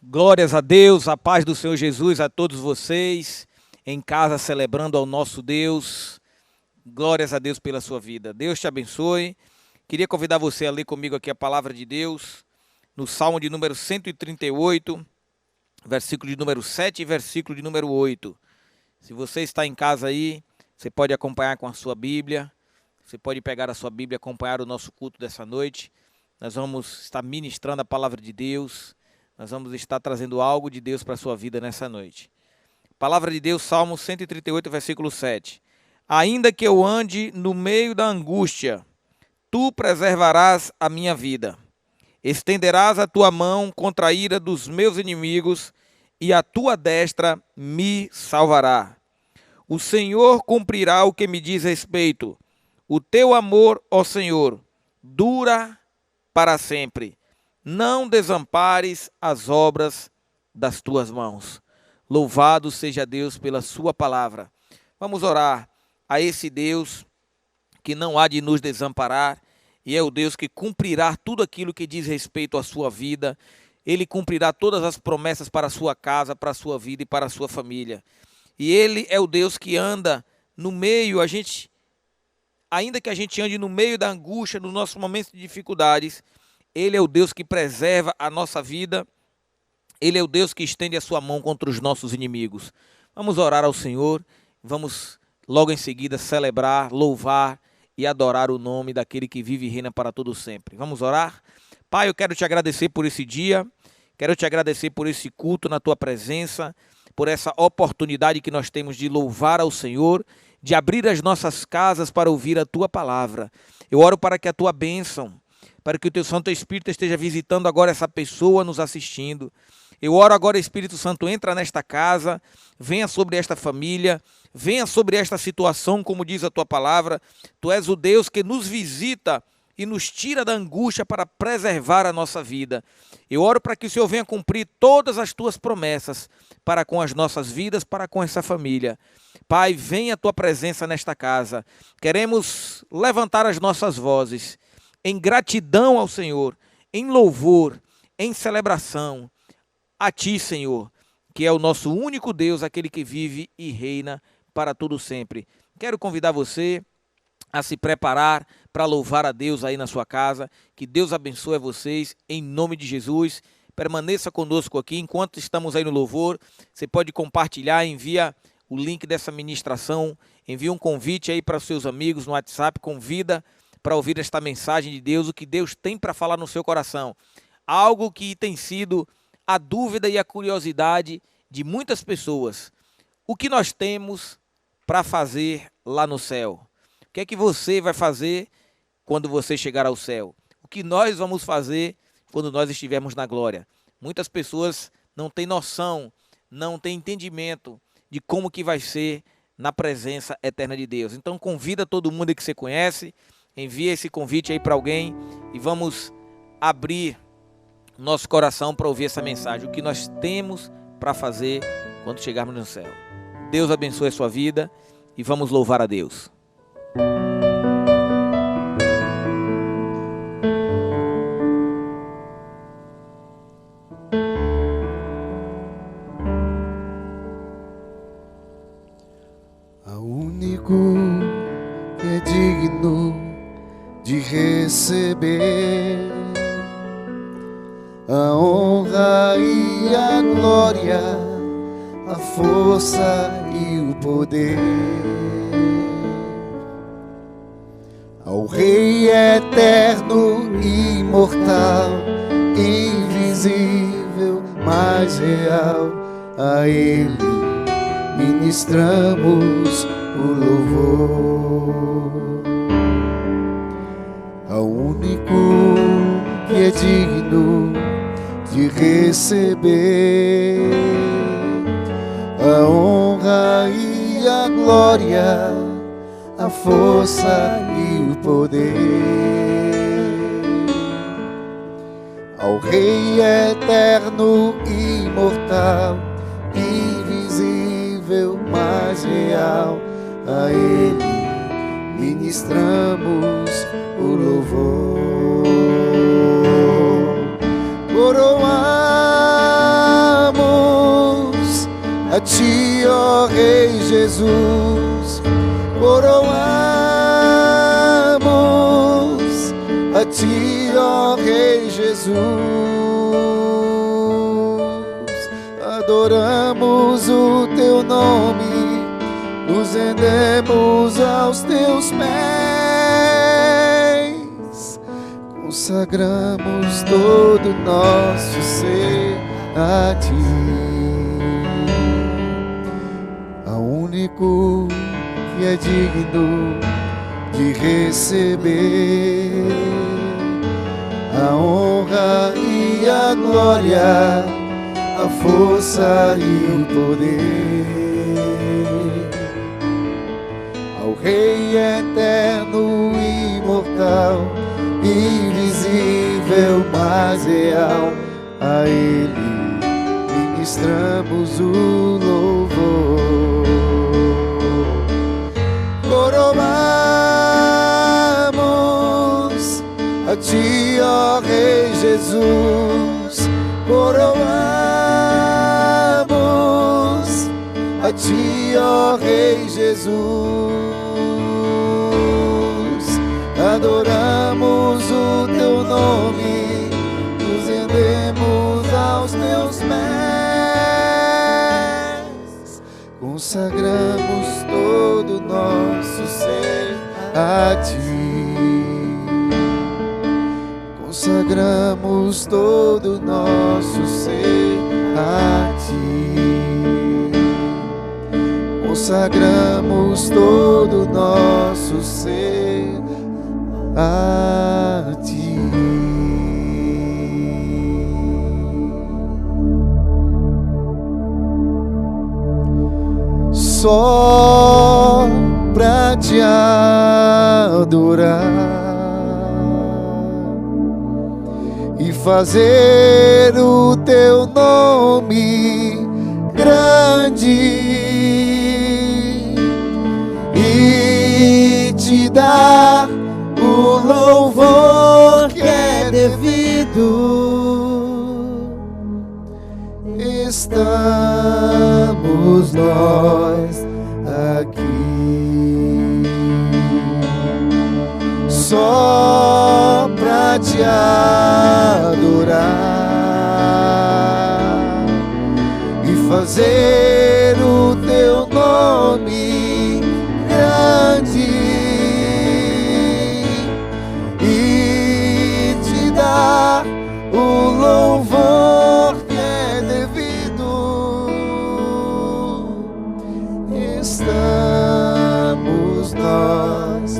Glórias a Deus, a paz do Senhor Jesus a todos vocês, em casa celebrando ao nosso Deus. Glórias a Deus pela sua vida. Deus te abençoe. Queria convidar você a ler comigo aqui a palavra de Deus, no Salmo de número 138, versículo de número 7 e versículo de número 8. Se você está em casa aí, você pode acompanhar com a sua Bíblia, você pode pegar a sua Bíblia e acompanhar o nosso culto dessa noite. Nós vamos estar ministrando a palavra de Deus. Nós vamos estar trazendo algo de Deus para a sua vida nessa noite. Palavra de Deus, Salmo 138, versículo 7. Ainda que eu ande no meio da angústia, tu preservarás a minha vida. Estenderás a tua mão contra a ira dos meus inimigos, e a tua destra me salvará. O Senhor cumprirá o que me diz respeito. O teu amor, ó Senhor, dura para sempre. Não desampares as obras das tuas mãos. Louvado seja Deus pela sua palavra. Vamos orar a esse Deus que não há de nos desamparar, e é o Deus que cumprirá tudo aquilo que diz respeito à sua vida. Ele cumprirá todas as promessas para a sua casa, para a sua vida e para a sua família. E Ele é o Deus que anda no meio, ainda que a gente ande no meio da angústia, nos nossos momentos de dificuldades, Ele é o Deus que preserva a nossa vida. Ele é o Deus que estende a sua mão contra os nossos inimigos. Vamos orar ao Senhor. Vamos logo em seguida celebrar, louvar e adorar o nome daquele que vive e reina para todo sempre. Vamos orar? Pai, eu quero te agradecer por esse dia. Quero te agradecer por esse culto na tua presença, por essa oportunidade que nós temos de louvar ao Senhor, de abrir as nossas casas para ouvir a tua palavra. Eu oro para que a tua bênção, para que o teu Santo Espírito esteja visitando agora essa pessoa nos assistindo. Eu oro agora, Espírito Santo, entra nesta casa, venha sobre esta família, venha sobre esta situação, como diz a tua palavra. Tu és o Deus que nos visita e nos tira da angústia para preservar a nossa vida. Eu oro para que o Senhor venha cumprir todas as tuas promessas para com as nossas vidas, para com essa família. Pai, venha a tua presença nesta casa. Queremos levantar as nossas vozes em gratidão ao Senhor, em louvor, em celebração a Ti, Senhor, que é o nosso único Deus, aquele que vive e reina para todo sempre. Quero convidar você a se preparar para louvar a Deus aí na sua casa. Que Deus abençoe vocês, em nome de Jesus. Permaneça conosco aqui enquanto estamos aí no louvor. Você pode compartilhar, envia o link dessa ministração, envia um convite aí para os seus amigos no WhatsApp, convida para ouvir esta mensagem de Deus, o que Deus tem para falar no seu coração. Algo que tem sido a dúvida e a curiosidade de muitas pessoas. O que nós temos para fazer lá no céu? O que é que você vai fazer quando você chegar ao céu? O que nós vamos fazer quando nós estivermos na glória? Muitas pessoas não têm noção, não têm entendimento de como que vai ser na presença eterna de Deus. Então convida todo mundo que você conhece, envia esse convite aí para alguém e vamos abrir nosso coração para ouvir essa mensagem. O que nós temos para fazer quando chegarmos no céu. Deus abençoe a sua vida e vamos louvar a Deus. Ao único que é digno de receber a honra e a glória, a força e o poder, ao Rei eterno e imortal, invisível, mas real, a Ele ministramos o louvor. Ao único que é digno de receber a honra e a glória, a força e o poder, ao Rei eterno e imortal, invisível, mas real, a Ele ministramos o louvor. Coroa ti, ó Rei Jesus, coroamos a ti, ó Rei Jesus, adoramos o teu nome, nos rendemos aos teus pés, consagramos todo nosso ser a ti, ao único que é digno de receber a honra e a glória, a força e o poder, ao Rei eterno, imortal, invisível, mas real, a Ele ministramos o louvor. Coroamos a ti, ó Rei Jesus, coroamos a ti, ó Rei Jesus, adoramos o teu nome, nos rendemos aos teus pés, consagramos todo o nosso ser a ti, consagramos todo o nosso ser a ti, consagramos todo o nosso ser a ti. Só pra te adorar e fazer o teu nome grande e te dar o louvor que é devido. Estamos nós aqui só pra te adorar e fazer o teu nome grande e te dar o louvor que é devido. Estamos nós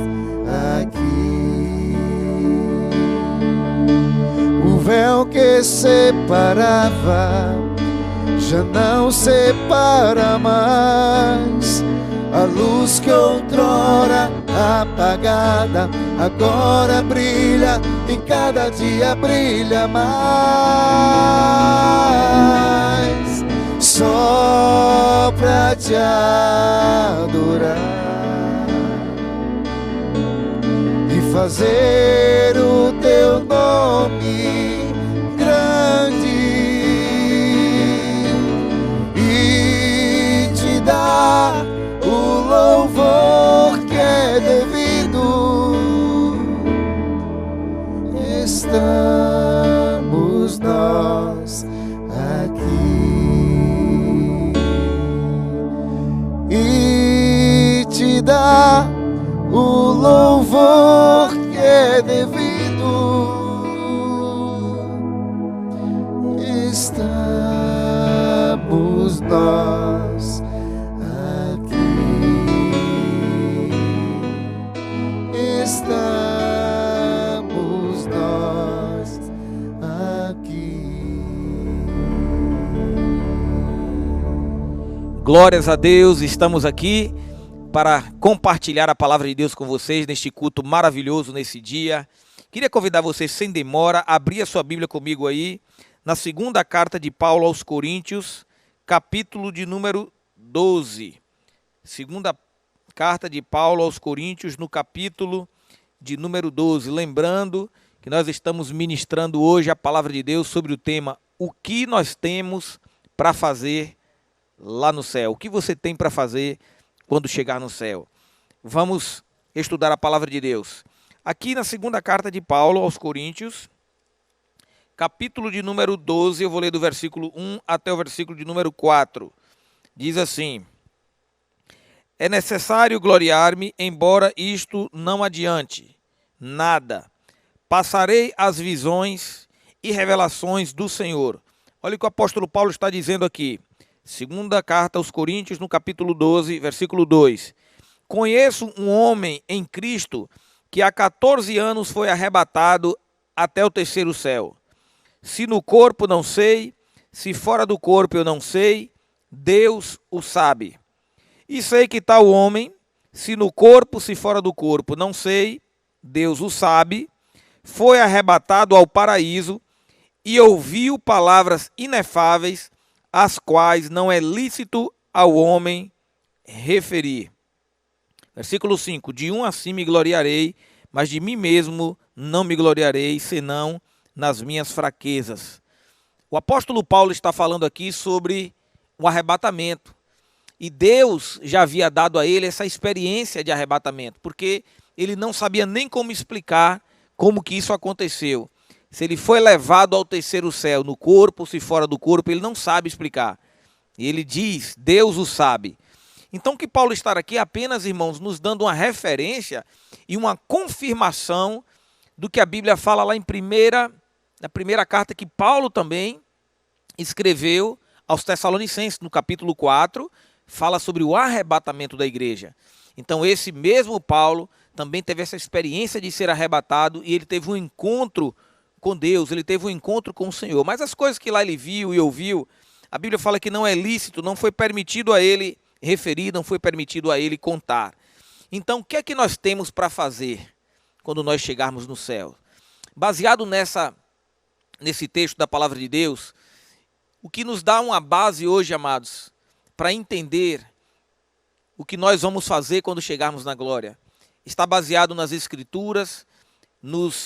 aqui. O véu que separava já não separa mais. A luz que outrora apagada agora brilha e cada dia brilha mais. Só pra te adorar e fazer o teu nome grande e te dar o louvor que é devido. Estamos nós aqui e te dar o louvor que é devido. Estamos nós estamos nós aqui. Glórias a Deus, estamos aqui para compartilhar a palavra de Deus com vocês neste culto maravilhoso nesse dia. Queria convidar vocês sem demora a abrir a sua Bíblia comigo aí na segunda carta de Paulo aos Coríntios, capítulo de número 12. Segunda carta de Paulo aos Coríntios, no capítulo de número 12. Lembrando que nós estamos ministrando hoje a palavra de Deus sobre o tema: o que nós temos para fazer lá no céu? O que você tem para fazer quando chegar no céu? Vamos estudar a palavra de Deus. Aqui na segunda carta de Paulo aos Coríntios, capítulo de número 12, eu vou ler do versículo 1 até o versículo de número 4. Diz assim: é necessário gloriar-me, embora isto não adiante nada. Passarei as visões e revelações do Senhor. Olha o que o apóstolo Paulo está dizendo aqui. Segunda carta aos Coríntios, no capítulo 12, versículo 2. Conheço um homem em Cristo que há 14 anos foi arrebatado até o terceiro céu. Se no corpo não sei, se fora do corpo eu não sei, Deus o sabe. E sei que tal homem, se no corpo, se fora do corpo, não sei, Deus o sabe, foi arrebatado ao paraíso e ouviu palavras inefáveis, as quais não é lícito ao homem referir. Versículo 5. De um assim me gloriarei, mas de mim mesmo não me gloriarei, senão nas minhas fraquezas. O apóstolo Paulo está falando aqui sobre o arrebatamento. E Deus já havia dado a ele essa experiência de arrebatamento, porque ele não sabia nem como explicar como que isso aconteceu. Se ele foi levado ao terceiro céu, no corpo, se fora do corpo, ele não sabe explicar. E ele diz, Deus o sabe. Então que Paulo está aqui apenas, irmãos, nos dando uma referência e uma confirmação do que a Bíblia fala lá na primeira carta que Paulo também escreveu aos Tessalonicenses, no capítulo 4, fala sobre o arrebatamento da igreja. Então esse mesmo Paulo também teve essa experiência de ser arrebatado e ele teve um encontro com Deus, ele teve um encontro com o Senhor. Mas as coisas que lá ele viu e ouviu, a Bíblia fala que não é lícito, não foi permitido a ele referir, não foi permitido a ele contar. Então o que é que nós temos para fazer quando nós chegarmos no céu? Baseado nesse texto da palavra de Deus, o que nos dá uma base hoje, amados, para entender o que nós vamos fazer quando chegarmos na glória, está baseado nas Escrituras,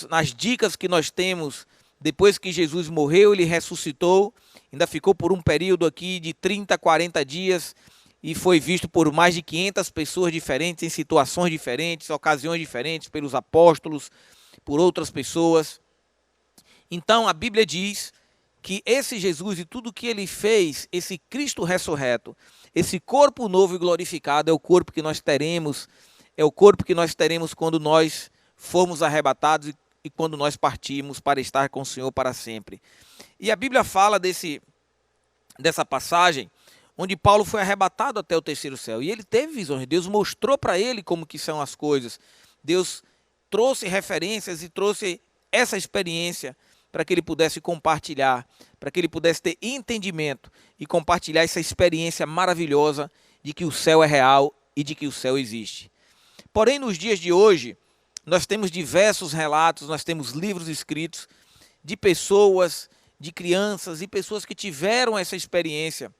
nas dicas que nós temos depois que Jesus morreu, ele ressuscitou, ainda ficou por um período aqui de 30, 40 dias e foi visto por mais de 500 pessoas diferentes, em situações diferentes, ocasiões diferentes, pelos apóstolos, por outras pessoas. Então a Bíblia diz que esse Jesus e tudo que ele fez, esse Cristo ressurreto, esse corpo novo e glorificado é o corpo que nós teremos, quando nós formos arrebatados e quando nós partirmos para estar com o Senhor para sempre. E a Bíblia fala dessa passagem onde Paulo foi arrebatado até o terceiro céu. E ele teve visões, Deus mostrou para ele como que são as coisas. Deus trouxe referências e trouxe essa experiência para que ele pudesse compartilhar, para que ele pudesse ter entendimento e compartilhar essa experiência maravilhosa de que o céu é real e de que o céu existe. Porém, nos dias de hoje, nós temos diversos relatos, nós temos livros escritos de pessoas, de crianças e pessoas que tiveram essa experiência,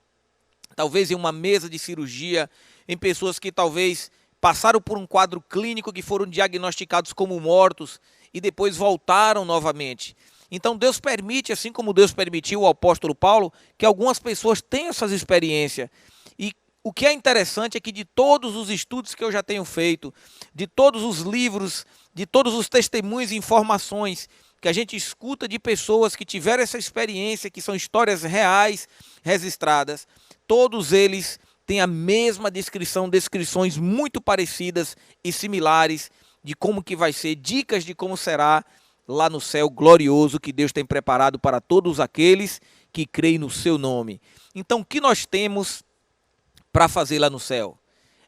talvez em uma mesa de cirurgia, em pessoas que talvez passaram por um quadro clínico, que foram diagnosticados como mortos e depois voltaram novamente. Então Deus permite, assim como Deus permitiu ao apóstolo Paulo, que algumas pessoas tenham essas experiências. E o que é interessante é que de todos os estudos que eu já tenho feito, de todos os livros, de todos os testemunhos e informações que a gente escuta de pessoas que tiveram essa experiência, que são histórias reais, registradas, todos eles têm a mesma descrições muito parecidas e similares de como que vai ser, dicas de como será lá no céu glorioso que Deus tem preparado para todos aqueles que creem no seu nome. Então, o que nós temos para fazer lá no céu?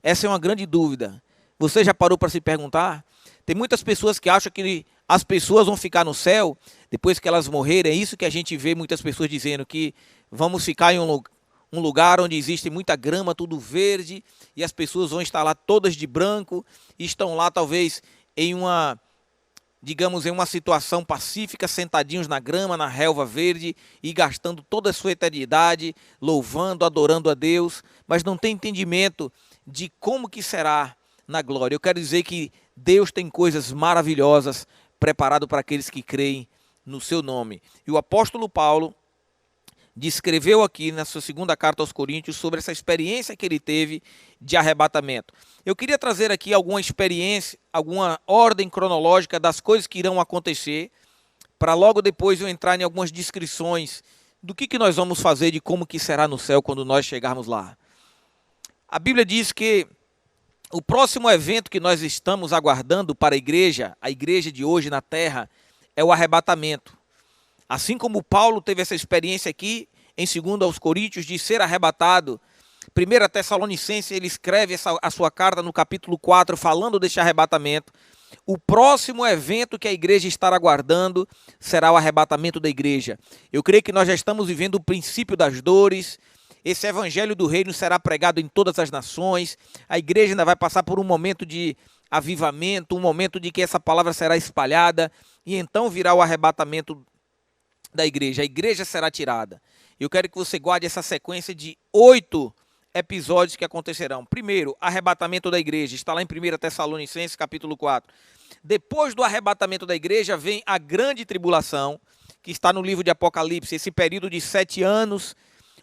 Essa é uma grande dúvida. Você já parou para se perguntar? Tem muitas pessoas que acham que as pessoas vão ficar no céu depois que elas morrerem. É isso que a gente vê muitas pessoas dizendo, que vamos ficar em um lugar onde existe muita grama, tudo verde, e as pessoas vão estar lá todas de branco, e estão lá talvez em uma situação pacífica, sentadinhos na grama, na relva verde, e gastando toda a sua eternidade, louvando, adorando a Deus, mas não tem entendimento de como que será na glória. Eu quero dizer que Deus tem coisas maravilhosas preparado para aqueles que creem no seu nome. E o apóstolo Paulo descreveu aqui na sua segunda carta aos Coríntios sobre essa experiência que ele teve de arrebatamento. Eu queria trazer aqui alguma experiência, alguma ordem cronológica das coisas que irão acontecer, para logo depois eu entrar em algumas descrições do que nós vamos fazer, de como que será no céu quando nós chegarmos lá. A Bíblia diz que o próximo evento que nós estamos aguardando para a igreja de hoje na terra, é o arrebatamento. Assim como Paulo teve essa experiência aqui, em 2 aos Coríntios, de ser arrebatado, 1 Tessalonicenses, ele escreve a sua carta no capítulo 4, falando deste arrebatamento. O próximo evento que a igreja estará aguardando será o arrebatamento da igreja. Eu creio que nós já estamos vivendo o princípio das dores. Esse evangelho do reino será pregado em todas as nações. A igreja ainda vai passar por um momento de avivamento, um momento de que essa palavra será espalhada, e então virá o arrebatamento da igreja. A igreja será tirada. Eu quero que você guarde essa sequência de 8 episódios que acontecerão. Primeiro, arrebatamento da igreja. Está lá em 1 Tessalonicenses, capítulo 4. Depois do arrebatamento da igreja, vem a grande tribulação, que está no livro de Apocalipse. Esse período de 7 anos,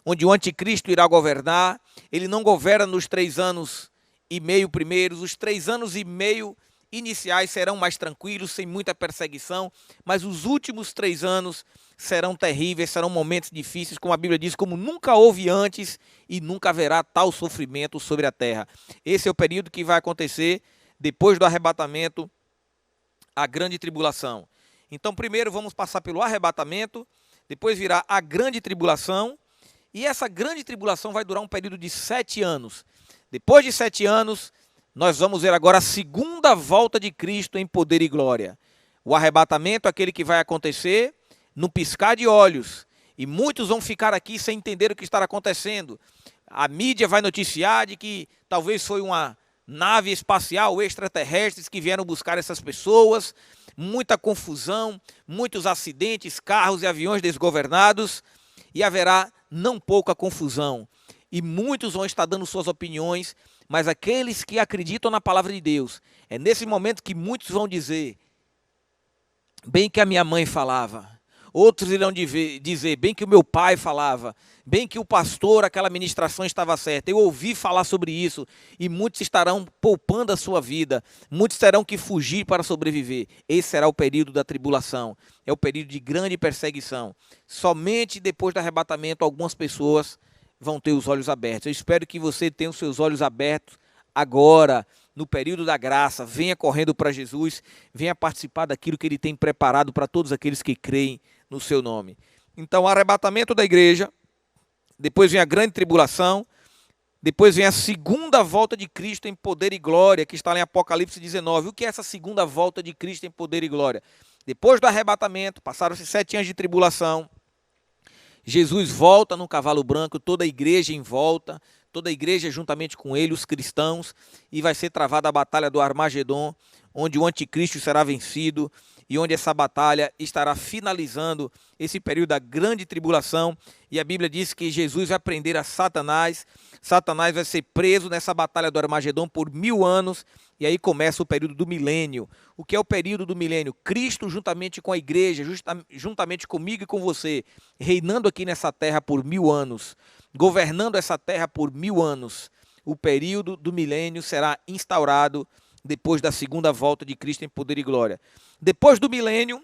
onde o anticristo irá governar. Ele não governa nos 3 anos e meio primeiros. Os 3 anos e meio iniciais serão mais tranquilos, sem muita perseguição. Mas os últimos 3 anos serão terríveis, serão momentos difíceis, como a Bíblia diz, como nunca houve antes e nunca haverá tal sofrimento sobre a terra. Esse é o período que vai acontecer depois do arrebatamento, a grande tribulação. Então, primeiro vamos passar pelo arrebatamento, depois virá a grande tribulação, e essa grande tribulação vai durar um período de 7 anos. Depois de 7 anos, nós vamos ver agora a segunda volta de Cristo em poder e glória. O arrebatamento, aquele que vai acontecer no piscar de olhos, e muitos vão ficar aqui sem entender o que está acontecendo. A mídia vai noticiar de que talvez foi uma nave espacial, extraterrestres que vieram buscar essas pessoas, muita confusão, muitos acidentes, carros e aviões desgovernados, e haverá não pouca confusão. E muitos vão estar dando suas opiniões, mas aqueles que acreditam na palavra de Deus, é nesse momento que muitos vão dizer, bem que a minha mãe falava. Outros irão dizer, bem que o meu pai falava, bem que o pastor, aquela ministração estava certa. Eu ouvi falar sobre isso, e muitos estarão poupando a sua vida, muitos terão que fugir para sobreviver. Esse será o período da tribulação, é o período de grande perseguição. Somente depois do arrebatamento, algumas pessoas vão ter os olhos abertos. Eu espero que você tenha os seus olhos abertos agora, no período da graça. Venha correndo para Jesus, venha participar daquilo que Ele tem preparado para todos aqueles que creem no seu nome. Então, o arrebatamento da igreja, depois vem a grande tribulação, depois vem a segunda volta de Cristo em poder e glória, que está lá em Apocalipse 19. O que é essa segunda volta de Cristo em poder e glória? Depois do arrebatamento, passaram-se 7 anos de tribulação, Jesus volta no cavalo branco, toda a igreja em volta, toda a igreja juntamente com ele, os cristãos, e vai ser travada a batalha do Armagedon, onde o anticristo será vencido, e onde essa batalha estará finalizando esse período da grande tribulação. E a Bíblia diz que Jesus vai prender a Satanás. Satanás vai ser preso nessa batalha do Armagedon por 1000 anos, e aí começa o período do milênio. O que é o período do milênio? Cristo juntamente com a igreja, juntamente comigo e com você, reinando aqui nessa terra por 1000 anos, governando essa terra por 1000 anos. O período do milênio será instaurado depois da segunda volta de Cristo em poder e glória. Depois do milênio,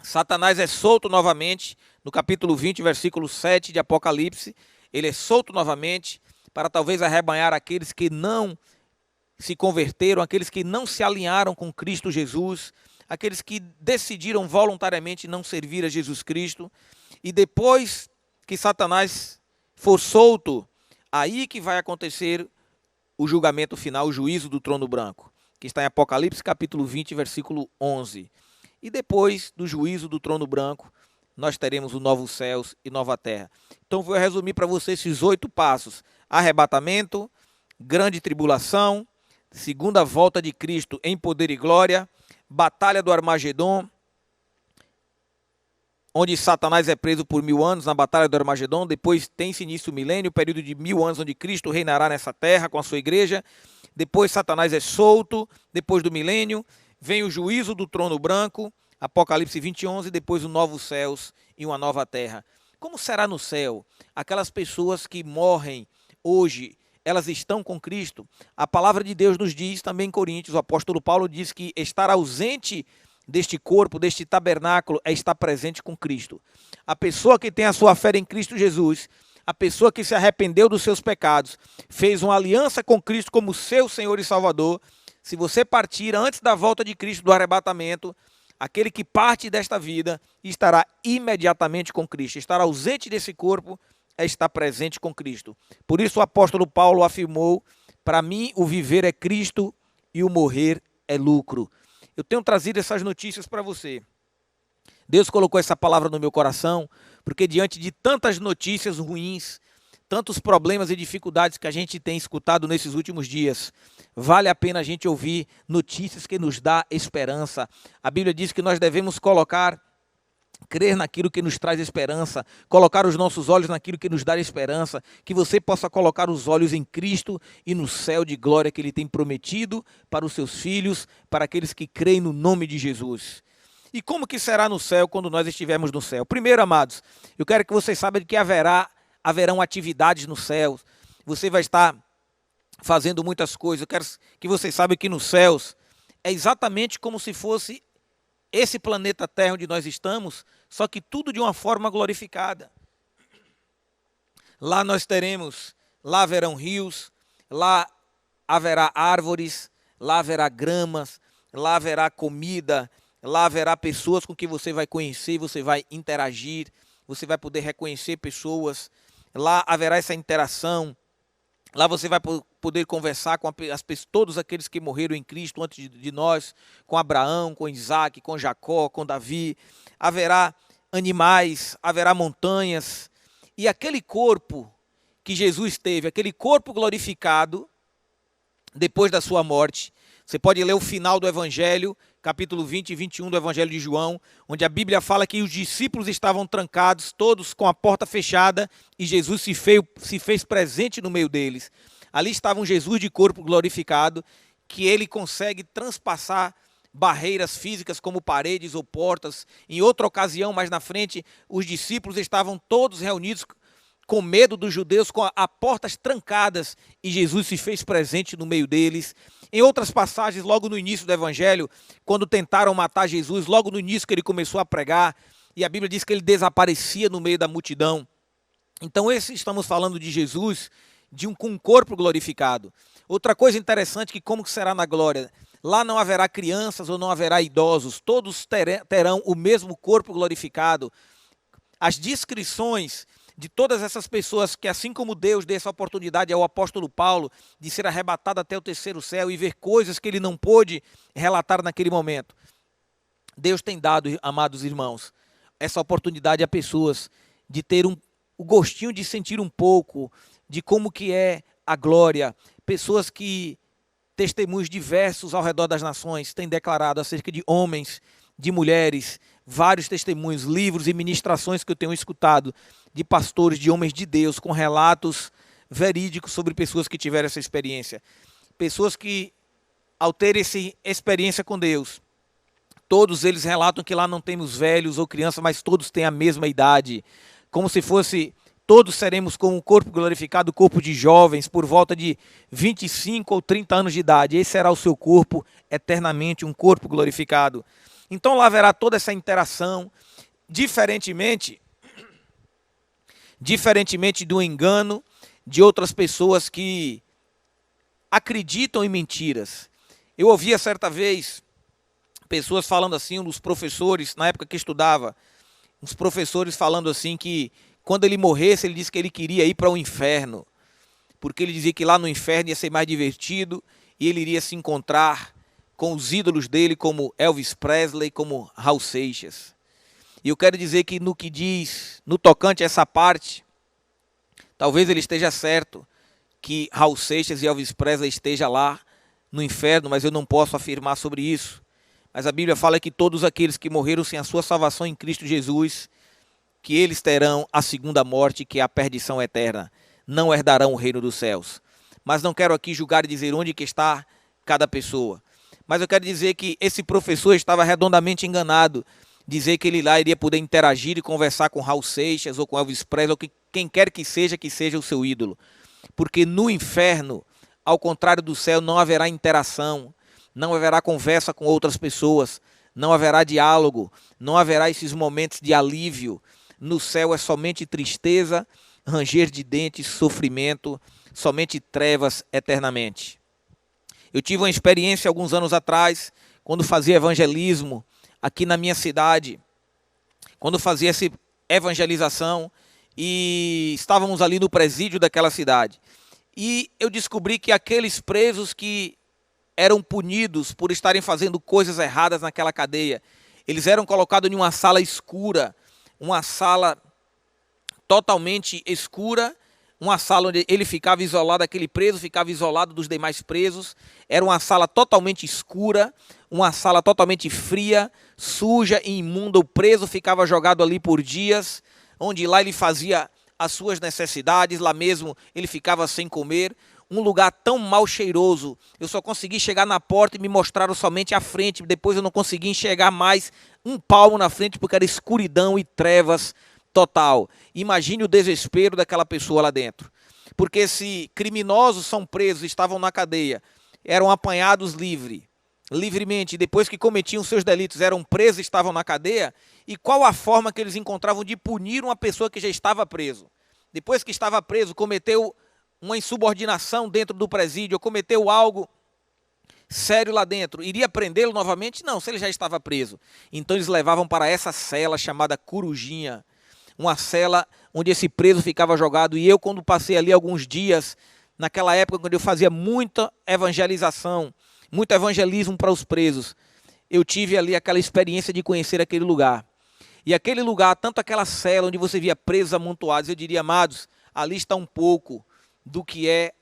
Satanás é solto novamente, no capítulo 20, versículo 7 de Apocalipse, ele é solto novamente para talvez arrebanhar aqueles que não se converteram, aqueles que não se alinharam com Cristo Jesus, aqueles que decidiram voluntariamente não servir a Jesus Cristo. E depois que Satanás for solto, aí que vai acontecer o julgamento final, o juízo do trono branco, que está em Apocalipse capítulo 20, versículo 11. E depois do juízo do trono branco, nós teremos o novo céus e nova terra. Então vou resumir para você esses 8 passos: arrebatamento, grande tribulação, segunda volta de Cristo em poder e glória, batalha do Armagedon, onde Satanás é preso por 1000 anos na batalha do Armagedon. Depois tem-se início o milênio, o período de 1000 anos onde Cristo reinará nessa terra com a sua igreja. Depois Satanás é solto, depois do milênio, vem o juízo do trono branco, Apocalipse 20, 11, depois os novos céus e uma nova terra. Como será no céu? Aquelas pessoas que morrem hoje, elas estão com Cristo? A palavra de Deus nos diz também em Coríntios, o apóstolo Paulo diz que estar ausente deste corpo, deste tabernáculo, é estar presente com Cristo. A pessoa que tem a sua fé em Cristo Jesus, a pessoa que se arrependeu dos seus pecados, fez uma aliança com Cristo como seu Senhor e Salvador, se você partir antes da volta de Cristo do arrebatamento, aquele que parte desta vida estará imediatamente com Cristo. Estar ausente desse corpo é estar presente com Cristo. Por isso o apóstolo Paulo afirmou: para mim o viver é Cristo e o morrer é lucro. Eu tenho trazido essas notícias para você. Deus colocou essa palavra no meu coração, porque diante de tantas notícias ruins, tantos problemas e dificuldades que a gente tem escutado nesses últimos dias, vale a pena a gente ouvir notícias que nos dá esperança. A Bíblia diz que nós devemos crer naquilo que nos traz esperança, colocar os nossos olhos naquilo que nos dá esperança, que você possa colocar os olhos em Cristo e no céu de glória que Ele tem prometido para os seus filhos, para aqueles que creem no nome de Jesus. E como que será no céu quando nós estivermos no céu? Primeiro, amados, eu quero que vocês saibam que haverão atividades no céu. Você vai estar fazendo muitas coisas. Eu quero que vocês saibam que nos céus é exatamente como se fosse esse planeta Terra onde nós estamos, só que tudo de uma forma glorificada. Lá lá haverão rios, lá haverá árvores, lá haverá gramas, lá haverá comida, lá haverá pessoas com quem você vai conhecer, você vai interagir, você vai poder reconhecer pessoas, lá haverá essa interação, lá você vai poder conversar com todos aqueles que morreram em Cristo antes de nós, com Abraão, com Isaac, com Jacó, com Davi. Haverá animais, haverá montanhas. E aquele corpo que Jesus teve, aquele corpo glorificado, depois da sua morte, você pode ler o final do Evangelho, capítulo 20 e 21 do Evangelho de João, onde a Bíblia fala que os discípulos estavam trancados, todos com a porta fechada, e Jesus se fez presente no meio deles. Ali estava um Jesus de corpo glorificado, que ele consegue transpassar barreiras físicas como paredes ou portas. Em outra ocasião, mais na frente, os discípulos estavam todos reunidos com medo dos judeus, com as portas trancadas, e Jesus se fez presente no meio deles. Em outras passagens, logo no início do Evangelho, quando tentaram matar Jesus, logo no início que ele começou a pregar, e a Bíblia diz que ele desaparecia no meio da multidão. Então, estamos falando de Jesus, com um corpo glorificado. Outra coisa interessante, que como será na glória? Lá não haverá crianças ou não haverá idosos, todos terão o mesmo corpo glorificado. As descrições de todas essas pessoas que, assim como Deus deu essa oportunidade ao apóstolo Paulo de ser arrebatado até o terceiro céu e ver coisas que ele não pôde relatar naquele momento, Deus tem dado, amados irmãos, essa oportunidade a pessoas de ter o gostinho de sentir um pouco de como que é a glória. Pessoas que, testemunhos diversos ao redor das nações, têm declarado acerca de homens, de mulheres, vários testemunhos, livros e ministrações que eu tenho escutado de pastores, de homens de Deus, com relatos verídicos sobre pessoas que tiveram essa experiência. Pessoas que, ao ter essa experiência com Deus, todos eles relatam que lá não temos velhos ou crianças, mas todos têm a mesma idade, como se fosse, todos seremos com um corpo glorificado, corpo de jovens, por volta de 25 ou 30 anos de idade. Esse será o seu corpo eternamente, um corpo glorificado. Então lá haverá toda essa interação, diferentemente do engano de outras pessoas que acreditam em mentiras. Eu ouvia certa vez pessoas falando assim, uns professores, na época que estudava, uns professores falando assim que quando ele morresse, ele disse que ele queria ir para o inferno, porque ele dizia que lá no inferno ia ser mais divertido e ele iria se encontrar com os ídolos dele, como Elvis Presley, como Raul Seixas. E eu quero dizer que no que diz, no tocante a essa parte, talvez ele esteja certo, que Raul Seixas e Elvis Presley estejam lá no inferno, mas eu não posso afirmar sobre isso. Mas a Bíblia fala que todos aqueles que morreram sem a sua salvação em Cristo Jesus, que eles terão a segunda morte, que é a perdição eterna. Não herdarão o reino dos céus. Mas não quero aqui julgar e dizer onde que está cada pessoa. Mas eu quero dizer que esse professor estava redondamente enganado, dizer que ele lá iria poder interagir e conversar com Raul Seixas ou com Elvis Presley, ou quem quer que seja o seu ídolo. Porque no inferno, ao contrário do céu, não haverá interação, não haverá conversa com outras pessoas, não haverá diálogo, não haverá esses momentos de alívio. No céu é somente tristeza, ranger de dentes, sofrimento, somente trevas eternamente. Eu tive uma experiência alguns anos atrás, quando fazia evangelismo aqui na minha cidade, quando fazia essa evangelização e estávamos ali no presídio daquela cidade. E eu descobri que aqueles presos que eram punidos por estarem fazendo coisas erradas naquela cadeia, eles eram colocados em uma sala escura, uma sala totalmente escura, uma sala onde ele ficava isolado, aquele preso ficava isolado dos demais presos. Era uma sala totalmente escura, uma sala totalmente fria, suja e imunda. O preso ficava jogado ali por dias, onde lá ele fazia as suas necessidades, lá mesmo ele ficava sem comer. Um lugar tão mal cheiroso, eu só consegui chegar na porta e me mostraram somente a frente. Depois eu não consegui enxergar mais um palmo na frente, porque era escuridão e trevas total. Imagine o desespero daquela pessoa lá dentro. Porque se criminosos são presos, estavam na cadeia, eram apanhados livremente, depois que cometiam seus delitos, eram presos e estavam na cadeia, e qual a forma que eles encontravam de punir uma pessoa que já estava preso? Depois que estava preso, cometeu uma insubordinação dentro do presídio, cometeu algo sério lá dentro, iria prendê-lo novamente? Não, se ele já estava preso. Então eles levavam para essa cela chamada Corujinha, uma cela onde esse preso ficava jogado. E eu, quando passei ali alguns dias, naquela época quando eu fazia muita evangelização, muito evangelismo para os presos, eu tive ali aquela experiência de conhecer aquele lugar. E aquele lugar, tanto aquela cela onde você via presos amontoados, eu diria, amados, ali está um pouco do que é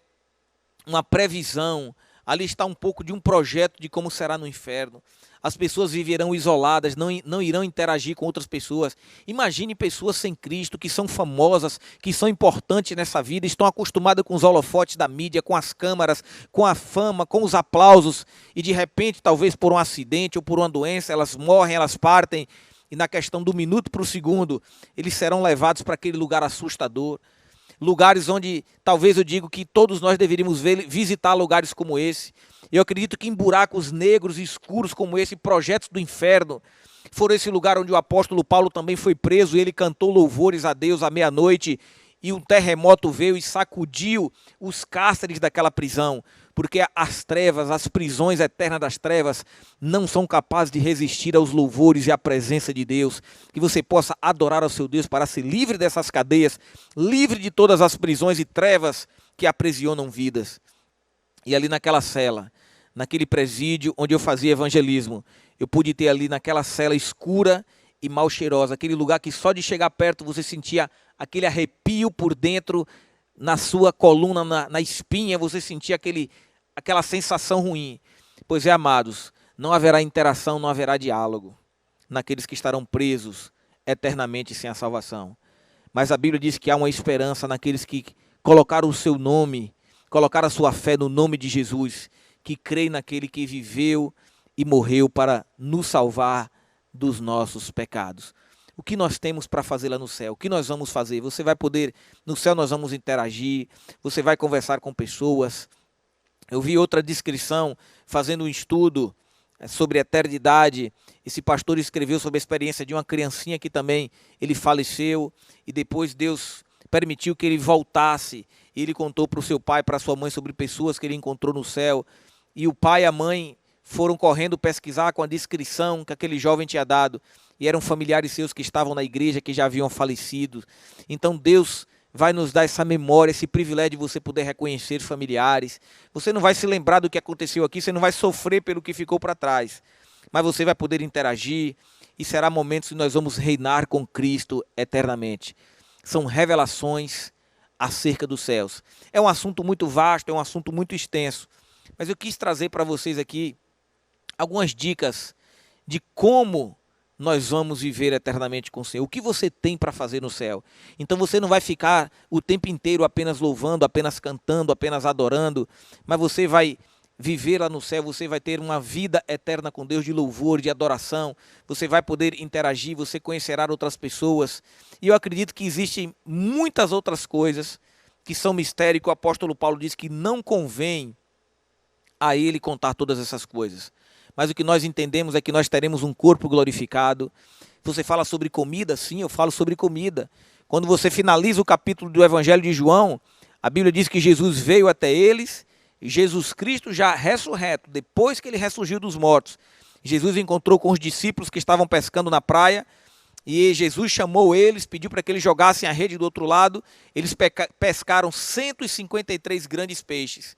uma previsão, ali está um pouco de um projeto de como será no inferno. As pessoas viverão isoladas, não irão interagir com outras pessoas. Imagine pessoas sem Cristo, que são famosas, que são importantes nessa vida, estão acostumadas com os holofotes da mídia, com as câmaras, com a fama, com os aplausos, e de repente, talvez por um acidente ou por uma doença, elas morrem, elas partem, e na questão do minuto para o segundo, eles serão levados para aquele lugar assustador. Lugares onde, talvez eu digo que todos nós deveríamos visitar lugares como esse. Eu acredito que em buracos negros e escuros como esse, projetos do inferno, foram esse lugar onde o apóstolo Paulo também foi preso, e ele cantou louvores a Deus à meia-noite, e um terremoto veio e sacudiu os cárceres daquela prisão, porque as trevas, as prisões eternas das trevas, não são capazes de resistir aos louvores e à presença de Deus. Que você possa adorar ao seu Deus para ser livre dessas cadeias, livre de todas as prisões e trevas que aprisionam vidas. E ali naquela cela, naquele presídio onde eu fazia evangelismo, eu pude ter ali naquela cela escura e mal cheirosa, aquele lugar que só de chegar perto você sentia aquele arrepio por dentro, na sua coluna, na espinha, você sentia aquela sensação ruim. Pois é, amados, não haverá interação, não haverá diálogo naqueles que estarão presos eternamente sem a salvação. Mas a Bíblia diz que há uma esperança naqueles que colocaram o seu nome, colocaram a sua fé no nome de Jesus, que creem naquele que viveu e morreu para nos salvar dos nossos pecados. O que nós temos para fazer lá no céu? O que nós vamos fazer? Você vai poder, no céu nós vamos interagir, você vai conversar com pessoas. Eu vi outra descrição, fazendo um estudo sobre eternidade. Esse pastor escreveu sobre a experiência de uma criancinha que também ele faleceu, e depois Deus permitiu que ele voltasse. E ele contou para o seu pai, para a sua mãe, sobre pessoas que ele encontrou no céu. E o pai e a mãe foram correndo pesquisar com a descrição que aquele jovem tinha dado. E eram familiares seus que estavam na igreja, que já haviam falecido. Então Deus vai nos dar essa memória, esse privilégio de você poder reconhecer familiares. Você não vai se lembrar do que aconteceu aqui, você não vai sofrer pelo que ficou para trás. Mas você vai poder interagir, e será momentos que nós vamos reinar com Cristo eternamente. São revelações acerca dos céus. É um assunto muito vasto, é um assunto muito extenso. Mas eu quis trazer para vocês aqui algumas dicas de como nós vamos viver eternamente com o Senhor. O que você tem para fazer no céu? Então você não vai ficar o tempo inteiro apenas louvando, apenas cantando, apenas adorando, mas você vai viver lá no céu, você vai ter uma vida eterna com Deus de louvor, de adoração, você vai poder interagir, você conhecerá outras pessoas. E eu acredito que existem muitas outras coisas que são mistério, que o apóstolo Paulo diz que não convém a ele contar todas essas coisas. Mas o que nós entendemos é que nós teremos um corpo glorificado. Você fala sobre comida? Sim, eu falo sobre comida. Quando você finaliza o capítulo do Evangelho de João, a Bíblia diz que Jesus veio até eles, Jesus Cristo já ressurreto, depois que ele ressurgiu dos mortos. Jesus encontrou com os discípulos que estavam pescando na praia, e Jesus chamou eles, pediu para que eles jogassem a rede do outro lado. Eles pescaram 153 grandes peixes.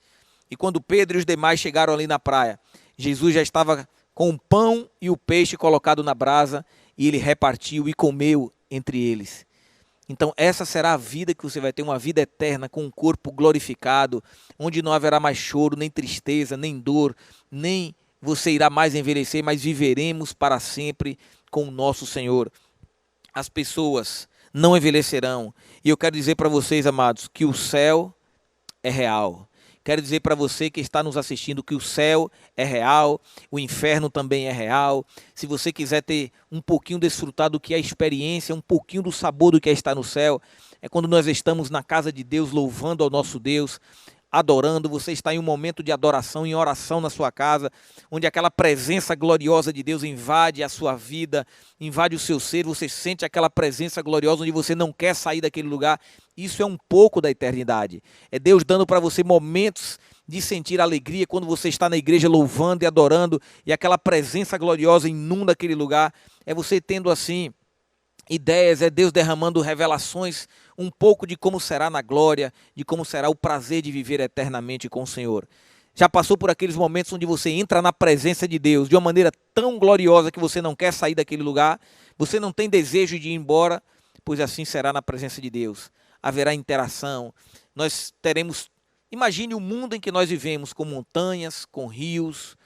E quando Pedro e os demais chegaram ali na praia, Jesus já estava com o pão e o peixe colocado na brasa, e ele repartiu e comeu entre eles. Então essa será a vida que você vai ter, uma vida eterna com um corpo glorificado, onde não haverá mais choro, nem tristeza, nem dor, nem você irá mais envelhecer, mas viveremos para sempre com o nosso Senhor. As pessoas não envelhecerão. E eu quero dizer para vocês, amados, que o céu é real. Quero dizer para você que está nos assistindo que o céu é real, o inferno também é real. Se você quiser ter um pouquinho desfrutado do que é a experiência, um pouquinho do sabor do que é estar no céu, é quando nós estamos na casa de Deus, louvando ao nosso Deus, adorando. Você está em um momento de adoração, em oração na sua casa, onde aquela presença gloriosa de Deus invade a sua vida, invade o seu ser, você sente aquela presença gloriosa onde você não quer sair daquele lugar. Isso é um pouco da eternidade. É Deus dando para você momentos de sentir alegria quando você está na igreja louvando e adorando, e aquela presença gloriosa inunda aquele lugar. É você tendo assim ideias, é Deus derramando revelações um pouco de como será na glória, de como será o prazer de viver eternamente com o Senhor. Já passou por aqueles momentos onde você entra na presença de Deus de uma maneira tão gloriosa que você não quer sair daquele lugar, você não tem desejo de ir embora? Pois assim será na presença de Deus. Haverá interação, nós teremos, imagine o mundo em que nós vivemos, com montanhas, com rios,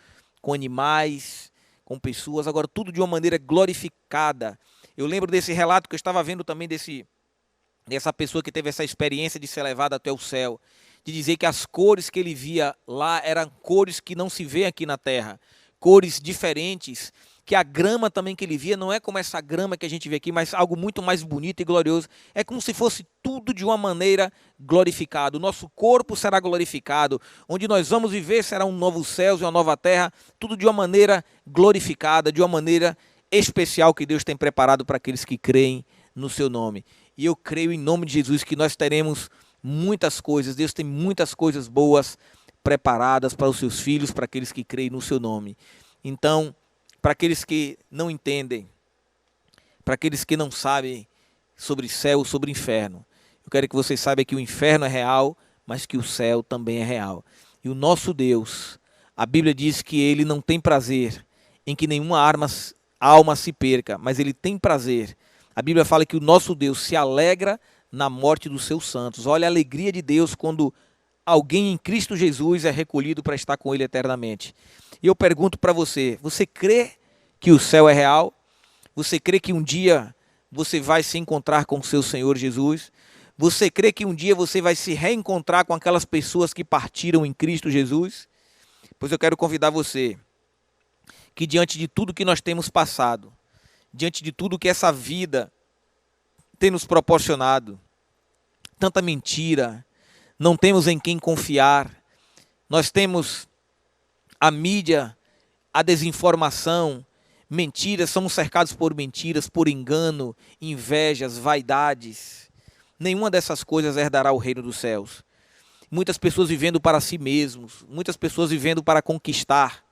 com animais, com pessoas, agora tudo de uma maneira glorificada. Eu lembro desse relato que eu estava vendo também dessa pessoa que teve essa experiência de ser levada até o céu, de dizer que as cores que ele via lá eram cores que não se vê aqui na terra, cores diferentes, que a grama também que ele via não é como essa grama que a gente vê aqui, mas algo muito mais bonito e glorioso. É como se fosse tudo de uma maneira glorificado. O nosso corpo será glorificado, onde nós vamos viver será um novo céu e uma nova terra, tudo de uma maneira glorificada, de uma maneira especial que Deus tem preparado para aqueles que creem no seu nome. E eu creio em nome de Jesus que nós teremos muitas coisas, Deus tem muitas coisas boas preparadas para os seus filhos, para aqueles que creem no seu nome. Então, para aqueles que não entendem, para aqueles que não sabem sobre céu, sobre inferno, eu quero que vocês saibam que o inferno é real, mas que o céu também é real. E o nosso Deus, a Bíblia diz que ele não tem prazer em que nenhuma alma se perca, mas ele tem prazer. A Bíblia fala que o nosso Deus se alegra na morte dos seus santos. Olha a alegria de Deus quando alguém em Cristo Jesus é recolhido para estar com ele eternamente. E eu pergunto para você, você crê que o céu é real? Você crê que um dia você vai se encontrar com o seu Senhor Jesus? Você crê que um dia você vai se reencontrar com aquelas pessoas que partiram em Cristo Jesus? Pois eu quero convidar você que diante de tudo que nós temos passado, diante de tudo que essa vida tem nos proporcionado, tanta mentira, não temos em quem confiar, nós temos a mídia, a desinformação, mentiras, somos cercados por mentiras, por engano, invejas, vaidades. Nenhuma dessas coisas herdará o reino dos céus. Muitas pessoas vivendo para si mesmos, muitas pessoas vivendo para conquistar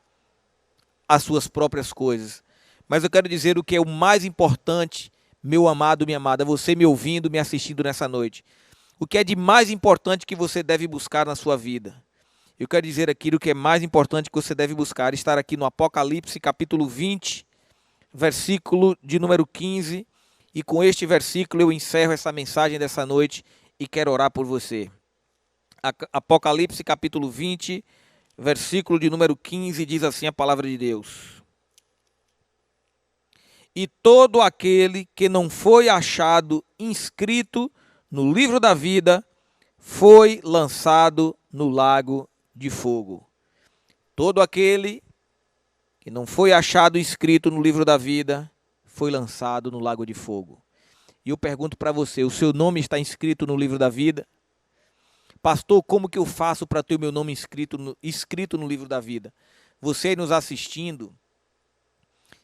as suas próprias coisas. Mas eu quero dizer o que é o mais importante, meu amado, minha amada, você me ouvindo, me assistindo nessa noite. O que é de mais importante que você deve buscar na sua vida? Eu quero dizer aquilo que é mais importante que você deve buscar, estar aqui no Apocalipse, capítulo 20, versículo de número 15. E com este versículo eu encerro essa mensagem dessa noite e quero orar por você. Apocalipse, capítulo 20, versículo de número 15, diz assim a palavra de Deus: E todo aquele que não foi achado inscrito no livro da vida foi lançado no lago de fogo. todo aquele que não foi achado escrito no livro da vida foi lançado no lago de fogo. E eu pergunto para você, o seu nome está inscrito no livro da vida? Pastor, como que eu faço para ter o meu nome inscrito no livro da vida? Você aí nos assistindo,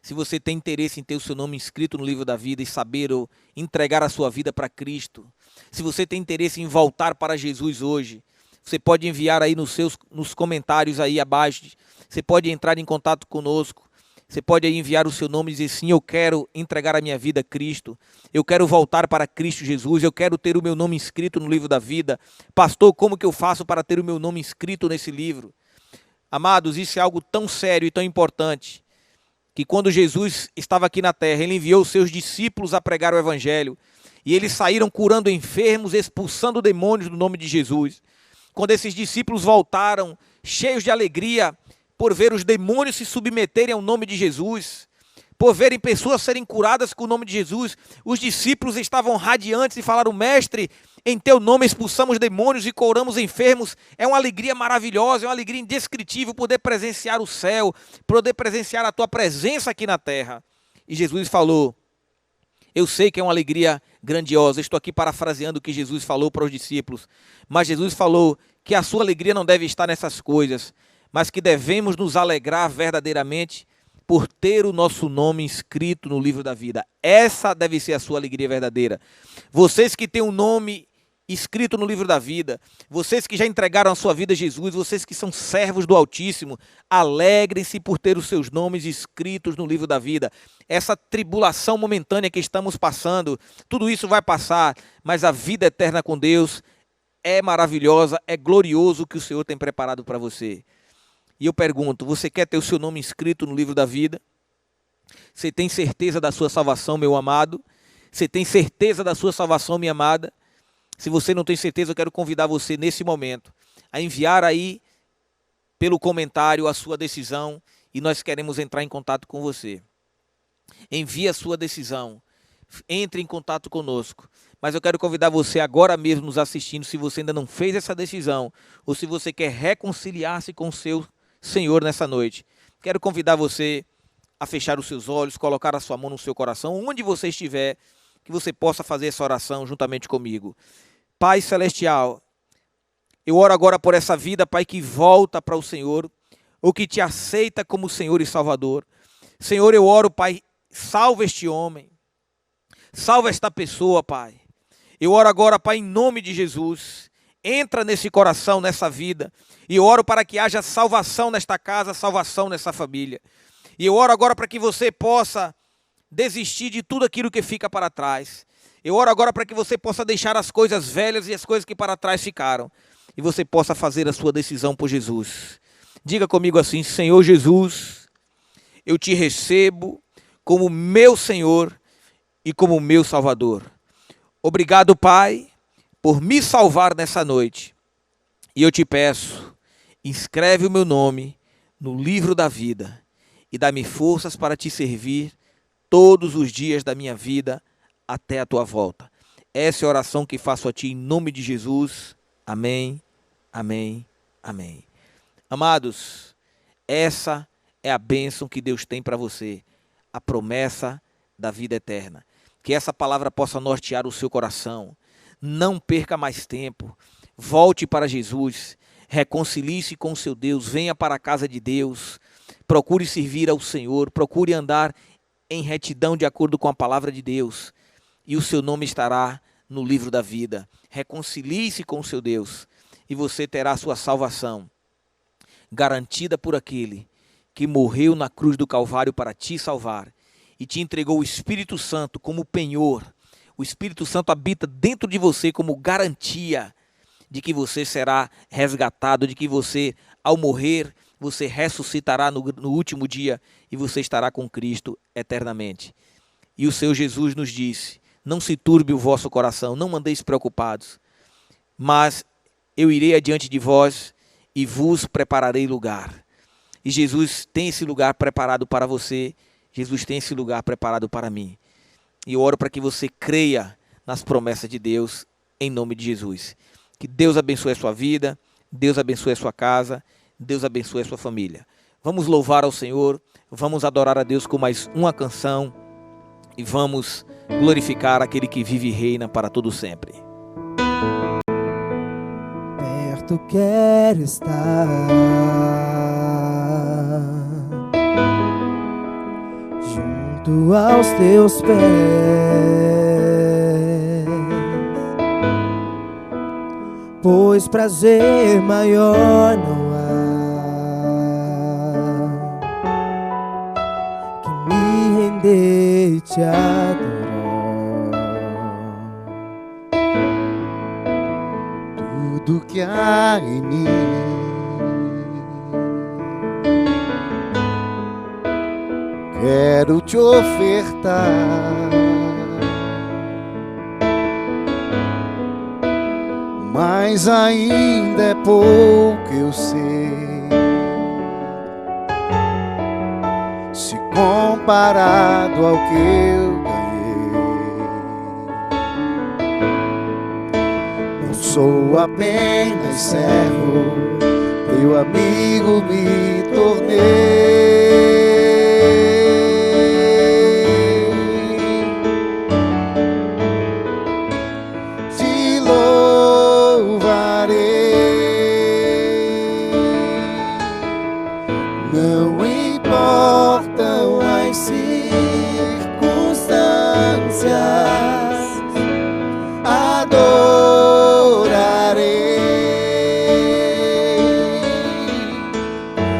se você tem interesse em ter o seu nome inscrito no livro da vida e saber ou entregar a sua vida para Cristo, se você tem interesse em voltar para Jesus hoje, você pode enviar aí nos comentários aí abaixo, você pode entrar em contato conosco, você pode aí enviar o seu nome e dizer sim, eu quero entregar a minha vida a Cristo, eu quero voltar para Cristo Jesus, eu quero ter o meu nome inscrito no livro da vida. Pastor, como que eu faço para ter o meu nome inscrito nesse livro? Amados, isso é algo tão sério e tão importante, que quando Jesus estava aqui na terra, ele enviou os seus discípulos a pregar o evangelho, e eles saíram curando enfermos, expulsando demônios no nome de Jesus. Quando esses discípulos voltaram, cheios de alegria, por ver os demônios se submeterem ao nome de Jesus, por verem pessoas serem curadas com o nome de Jesus, os discípulos estavam radiantes e falaram, mestre, em teu nome expulsamos demônios e curamos enfermos. É uma alegria maravilhosa, é uma alegria indescritível poder presenciar o céu, poder presenciar a tua presença aqui na terra. E Jesus falou, eu sei que é uma alegria grandiosa, estou aqui parafraseando o que Jesus falou para os discípulos, mas Jesus falou que a sua alegria não deve estar nessas coisas, mas que devemos nos alegrar verdadeiramente por ter o nosso nome inscrito no livro da vida. Essa deve ser a sua alegria verdadeira. Vocês que têm um nome escrito no livro da vida, vocês que já entregaram a sua vida a Jesus, vocês que são servos do Altíssimo, alegrem-se por ter os seus nomes escritos no livro da vida. Essa tribulação momentânea que estamos passando, tudo isso vai passar, mas a vida eterna com Deus é maravilhosa, é glorioso o que o Senhor tem preparado para você. E eu pergunto, você quer ter o seu nome inscrito no livro da vida? Você tem certeza da sua salvação, meu amado? Você tem certeza da sua salvação, minha amada? Se você não tem certeza, eu quero convidar você nesse momento a enviar aí pelo comentário a sua decisão e nós queremos entrar em contato com você. Envie a sua decisão, entre em contato conosco. Mas eu quero convidar você agora mesmo nos assistindo, se você ainda não fez essa decisão ou se você quer reconciliar-se com o seu Senhor nessa noite. Quero convidar você a fechar os seus olhos, colocar a sua mão no seu coração, onde você estiver, que você possa fazer essa oração juntamente comigo. Pai Celestial, eu oro agora por essa vida, Pai, que volta para o Senhor, ou que te aceita como Senhor e Salvador. Senhor, eu oro, Pai, salva este homem, salva esta pessoa, Pai. Eu oro agora, Pai, em nome de Jesus, entra nesse coração, nessa vida, e eu oro para que haja salvação nesta casa, salvação nessa família. E eu oro agora para que você possa desistir de tudo aquilo que fica para trás. Eu oro agora para que você possa deixar as coisas velhas e as coisas que para trás ficaram, e você possa fazer a sua decisão por Jesus. Diga comigo assim, Senhor Jesus, eu te recebo como meu Senhor e como meu Salvador. Obrigado, Pai, por me salvar nessa noite. E eu te peço, inscreve o meu nome no livro da vida e dá-me forças para te servir todos os dias da minha vida até a tua volta. Essa é a oração que faço a ti em nome de Jesus. Amém, amém, amém. Amados, essa é a bênção que Deus tem para você, a promessa da vida eterna. Que essa palavra possa nortear o seu coração. Não perca mais tempo. Volte para Jesus. Reconcilie-se com o seu Deus. Venha para a casa de Deus. Procure servir ao Senhor. Procure andar em retidão de acordo com a palavra de Deus. E o seu nome estará no livro da vida. Reconcilie-se com o seu Deus. E você terá a sua salvação garantida por aquele que morreu na cruz do Calvário para te salvar e te entregou o Espírito Santo como penhor. O Espírito Santo habita dentro de você como garantia de que você será resgatado, de que você, ao morrer, você ressuscitará no último dia e você estará com Cristo eternamente. E o Senhor Jesus nos disse, não se turbe o vosso coração, não andeis preocupados, mas eu irei adiante de vós e vos prepararei lugar. E Jesus tem esse lugar preparado para você, Jesus tem esse lugar preparado para mim. E eu oro para que você creia nas promessas de Deus, em nome de Jesus. Que Deus abençoe a sua vida, Deus abençoe a sua casa, Deus abençoe a sua família. Vamos louvar ao Senhor, vamos adorar a Deus com mais uma canção e vamos glorificar aquele que vive e reina para todo sempre. Perto quero estar, junto aos teus pés, pois prazer maior não há que me render e te adorar. Tudo que há em mim quero te ofertar, mas ainda é pouco, eu sei, se comparado ao que eu ganhei. Não sou apenas servo, teu amigo me tornei. Não importam as circunstâncias, adorarei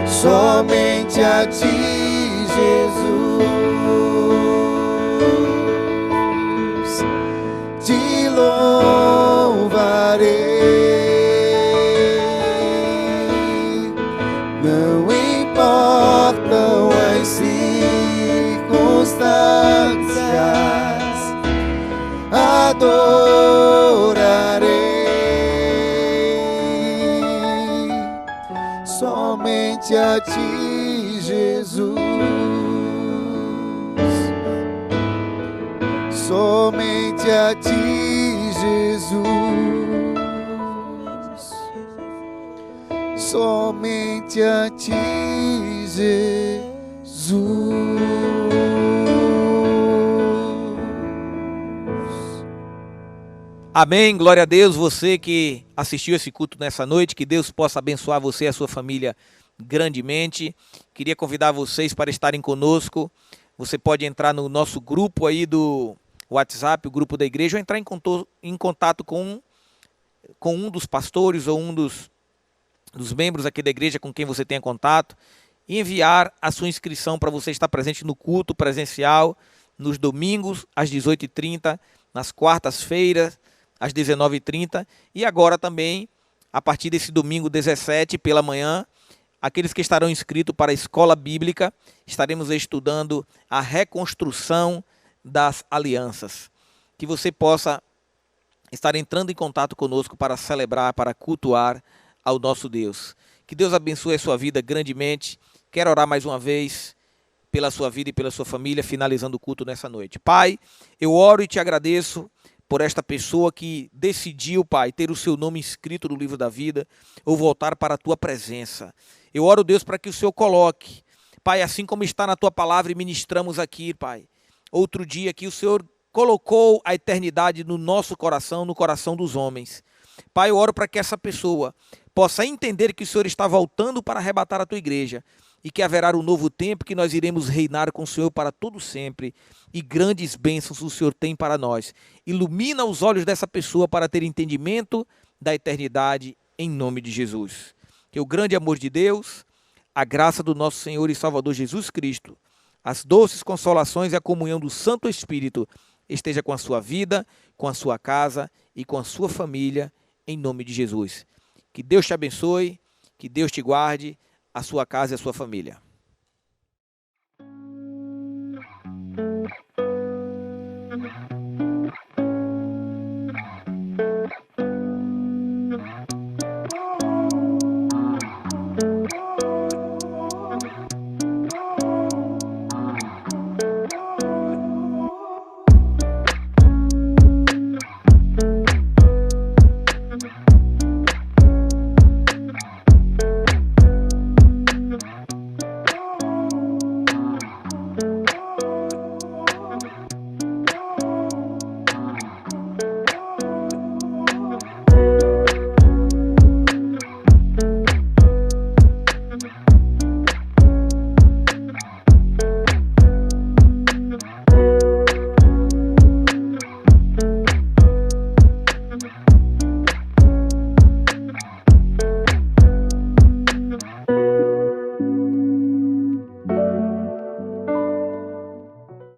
somente a ti, Jesus. Te louvarei. Não importam as circunstâncias, adorarei somente a ti, Jesus. Somente a ti, Jesus. Somente a ti, Jesus. Amém, glória a Deus, você que assistiu esse culto nessa noite, que Deus possa abençoar você e a sua família grandemente. Queria convidar vocês para estarem conosco. Você pode entrar no nosso grupo aí do WhatsApp, o grupo da igreja, ou entrar em contato com um dos pastores ou um dos membros aqui da igreja com quem você tenha contato e enviar a sua inscrição para você estar presente no culto presencial nos domingos às 18h30, nas quartas-feiras às 19h30 e agora também a partir desse domingo 17 pela manhã, aqueles que estarão inscritos para a escola bíblica, estaremos estudando a reconstrução das alianças. Que você possa estar entrando em contato conosco para celebrar, para cultuar ao nosso Deus. Que Deus abençoe a sua vida grandemente. Quero orar mais uma vez pela sua vida e pela sua família, finalizando o culto nessa noite. Pai, eu oro e te agradeço por esta pessoa que decidiu, Pai, ter o seu nome inscrito no livro da vida ou voltar para a tua presença. Eu oro, Deus, para que o Senhor coloque, Pai, assim como está na tua palavra e ministramos aqui, Pai, outro dia que o Senhor colocou a eternidade no nosso coração, no coração dos homens. Pai, eu oro para que essa pessoa possa entender que o Senhor está voltando para arrebatar a tua igreja e que haverá um novo tempo que nós iremos reinar com o Senhor para todo sempre e grandes bênçãos o Senhor tem para nós. Ilumina os olhos dessa pessoa para ter entendimento da eternidade em nome de Jesus. Que o grande amor de Deus, a graça do nosso Senhor e Salvador Jesus Cristo, as doces consolações e a comunhão do Santo Espírito esteja com a sua vida, com a sua casa e com a sua família, em nome de Jesus. Que Deus te abençoe, que Deus te guarde, a sua casa e a sua família.